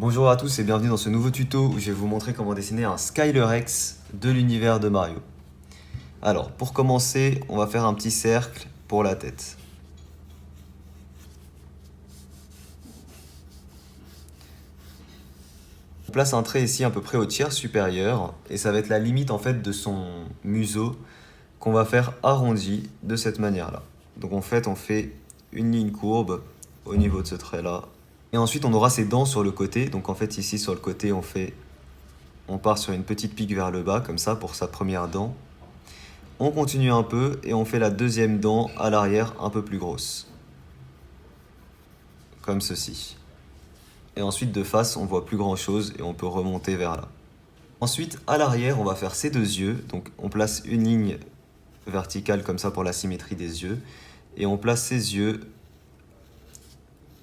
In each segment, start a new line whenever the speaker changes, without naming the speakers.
Bonjour à tous et bienvenue dans ce nouveau tuto où je vais vous montrer comment dessiner un Skyler-X de l'univers de Mario. Alors, pour commencer, on va faire un petit cercle pour la tête. On place un trait ici à peu près au tiers supérieur et ça va être la limite en fait de son museau qu'on va faire arrondi de cette manière-là. Donc en fait, on fait une ligne courbe au niveau de ce trait-là. Et ensuite, on aura ses dents sur le côté. Donc en fait, ici sur le côté, on part sur une petite pique vers le bas comme ça pour sa première dent. On continue un peu et on fait la deuxième dent à l'arrière un peu plus grosse. Comme ceci. Et ensuite de face, on voit plus grand chose et on peut remonter vers là. Ensuite, à l'arrière, on va faire ses deux yeux. Donc on place une ligne verticale comme ça pour la symétrie des yeux. Et on place ses yeux.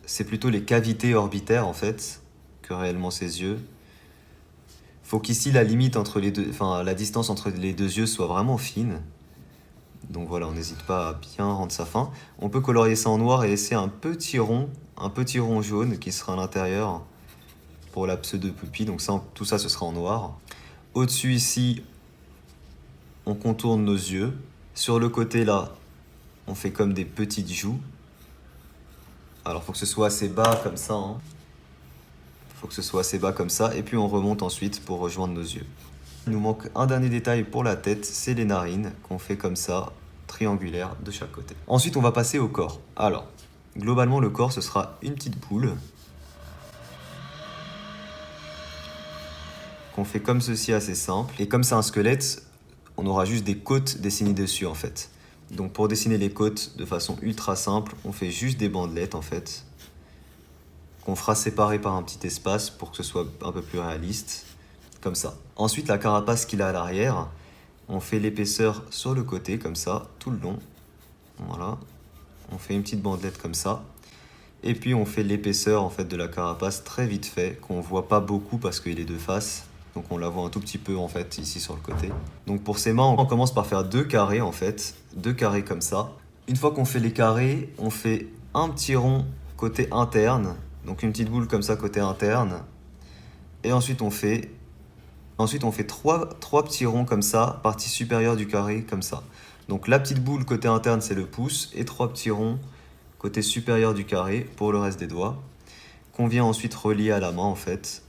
C'est plutôt les cavités orbitaires en fait que réellement ses yeux. Faut qu'ici la limite entre les deux, enfin la distance entre les deux yeux soit vraiment fine. Donc voilà, on n'hésite pas à bien rendre ça fin. On peut colorier ça en noir et laisser un petit rond jaune qui sera à l'intérieur pour la pseudo-pupille. Donc ça, tout ça, ce sera en noir. Au-dessus ici, on contourne nos yeux. Sur le côté là, on fait comme des petites joues. Alors, faut que ce soit assez bas comme ça. Faut que ce soit assez bas comme ça. Et puis on remonte ensuite pour rejoindre nos yeux. Il nous manque un dernier détail pour la tête, c'est les narines qu'on fait comme ça, triangulaires de chaque côté. Ensuite, on va passer au corps. Alors, globalement, le corps, ce sera une petite boule qu'on fait comme ceci, assez simple. Et comme c'est un squelette, on aura juste des côtes dessinées dessus, en fait. Donc pour dessiner les côtes de façon ultra simple, on fait juste des bandelettes, en fait, qu'on fera séparer par un petit espace pour que ce soit un peu plus réaliste, comme ça. Ensuite, la carapace qu'il a à l'arrière, on fait l'épaisseur sur le côté, comme ça, tout le long. Voilà. On fait une petite bandelette comme ça. Et puis on fait l'épaisseur en fait de la carapace très vite fait, qu'on voit pas beaucoup parce qu'il est de face. Donc on la voit un tout petit peu en fait ici sur le côté. Donc pour ses mains, on commence par faire deux carrés en fait. Deux carrés comme ça. Une fois qu'on fait les carrés, on fait un petit rond côté interne. Donc une petite boule comme ça côté interne. Et ensuite on fait trois petits ronds comme ça, partie supérieure du carré, comme ça. Donc la petite boule côté interne, c'est le pouce, et trois petits ronds côté supérieur du carré pour le reste des doigts, qu'on vient ensuite relier à la main en fait.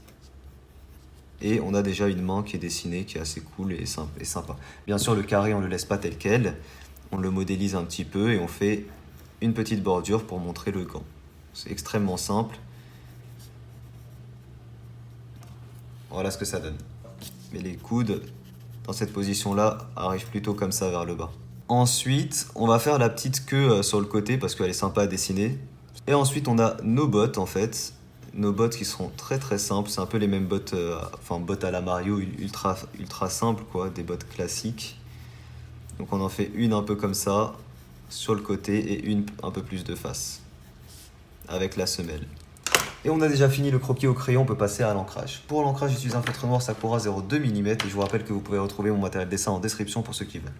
Et on a déjà une main qui est dessinée, qui est assez cool et sympa. Bien sûr, le carré, on ne le laisse pas tel quel, on le modélise un petit peu et on fait une petite bordure pour montrer le gant. C'est extrêmement simple. Voilà ce que ça donne. Mais les coudes, dans cette position-là, arrivent plutôt comme ça vers le bas. Ensuite, on va faire la petite queue sur le côté parce qu'elle est sympa à dessiner. Et ensuite, on a nos bottes en fait. Nos bottes qui seront très très simples. C'est un peu les mêmes bottes, enfin bottes à la Mario, ultra simples quoi, des bottes classiques. Donc on en fait une un peu comme ça, sur le côté, et une un peu plus de face, avec la semelle. Et on a déjà fini le croquis au crayon, on peut passer à l'ancrage. Pour l'ancrage, j'utilise un feutre noir Sakura 0,2 mm et je vous rappelle que vous pouvez retrouver mon matériel de dessin en description pour ceux qui veulent.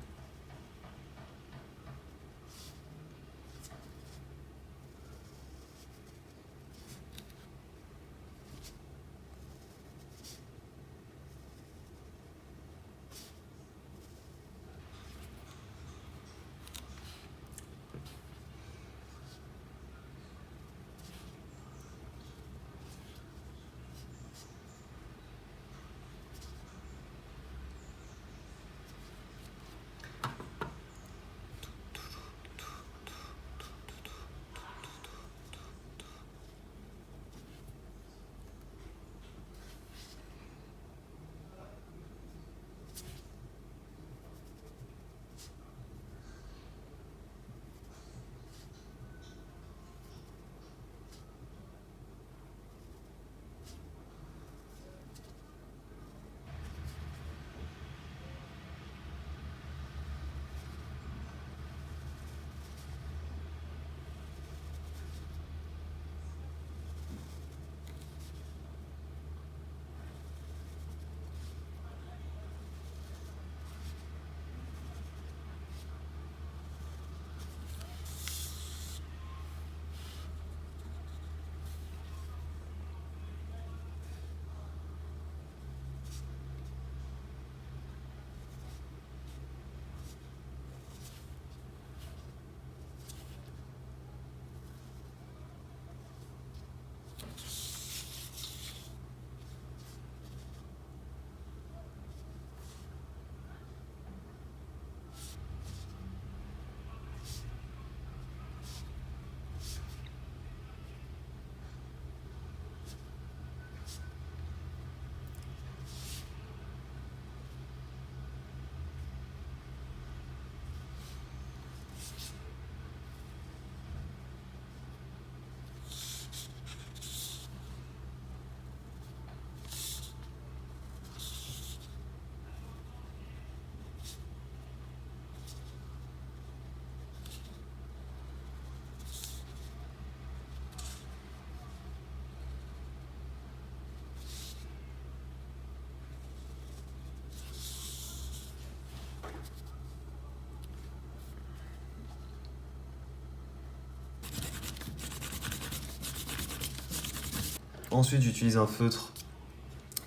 Ensuite, j'utilise un feutre,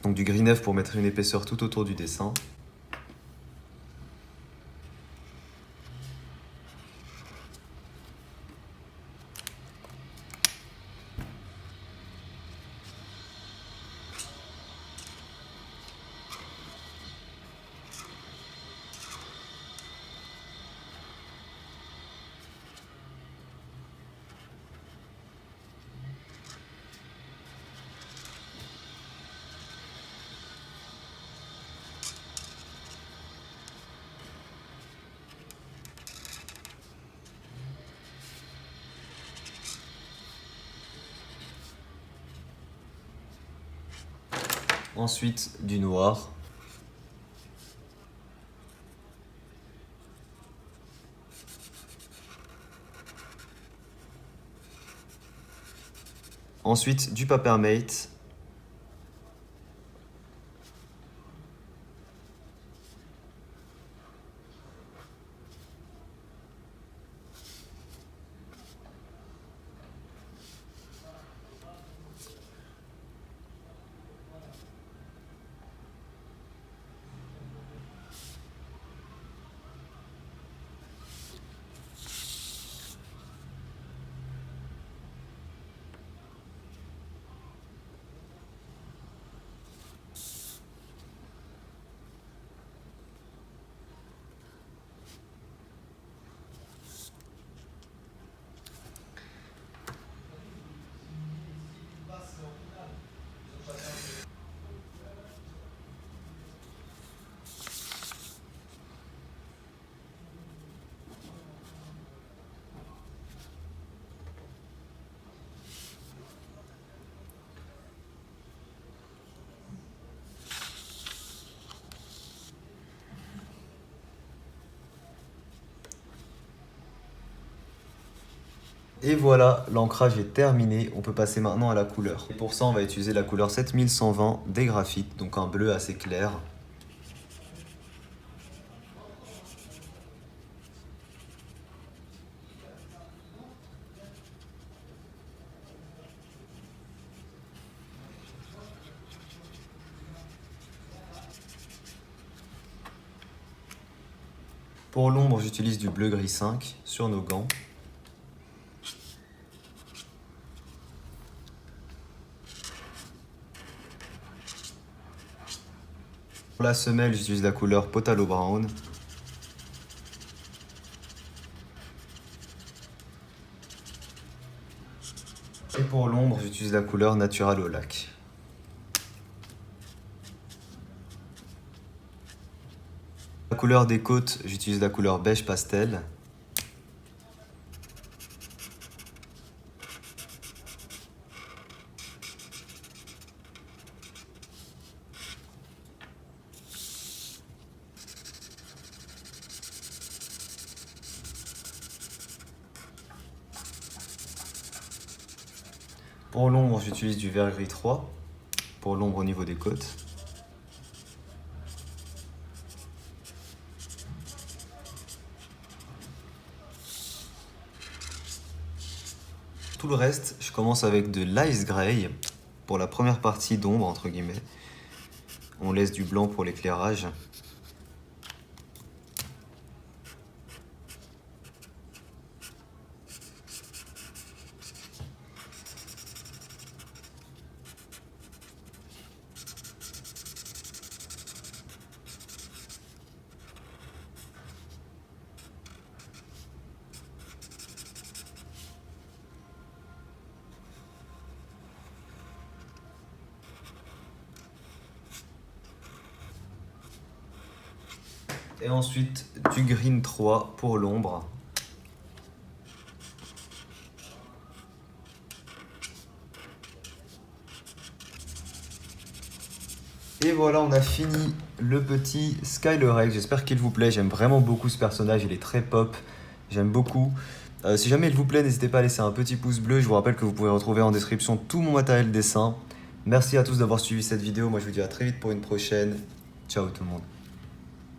donc du gris neuf pour mettre une épaisseur tout autour du dessin. Ensuite, du noir. Ensuite, du Papermate. Et voilà, l'ancrage est terminé. On peut passer maintenant à la couleur. Et pour ça, on va utiliser la couleur 7120 des graphites, donc un bleu assez clair. Pour l'ombre, j'utilise du bleu gris 5 sur nos gants. Pour la semelle, j'utilise la couleur Potalo Brown. Et pour l'ombre, j'utilise la couleur Natural au lac. La couleur des côtes, j'utilise la couleur beige pastel. Pour l'ombre, j'utilise du vert gris 3 pour l'ombre au niveau des côtes. Tout le reste, je commence avec de l'ice gray pour la première partie d'ombre, entre guillemets. On laisse du blanc pour l'éclairage. Et ensuite du green 3 pour l'ombre. Et voilà, on a fini le petit Skyler. J'espère qu'il vous plaît. J'aime vraiment beaucoup ce personnage, il est très pop. J'aime beaucoup. Si jamais il vous plaît, n'hésitez pas à laisser un petit pouce bleu. Je vous rappelle que vous pouvez retrouver en description tout mon matériel dessin. Merci à tous d'avoir suivi cette vidéo. Moi, je vous dis à très vite pour une prochaine. Ciao tout le monde.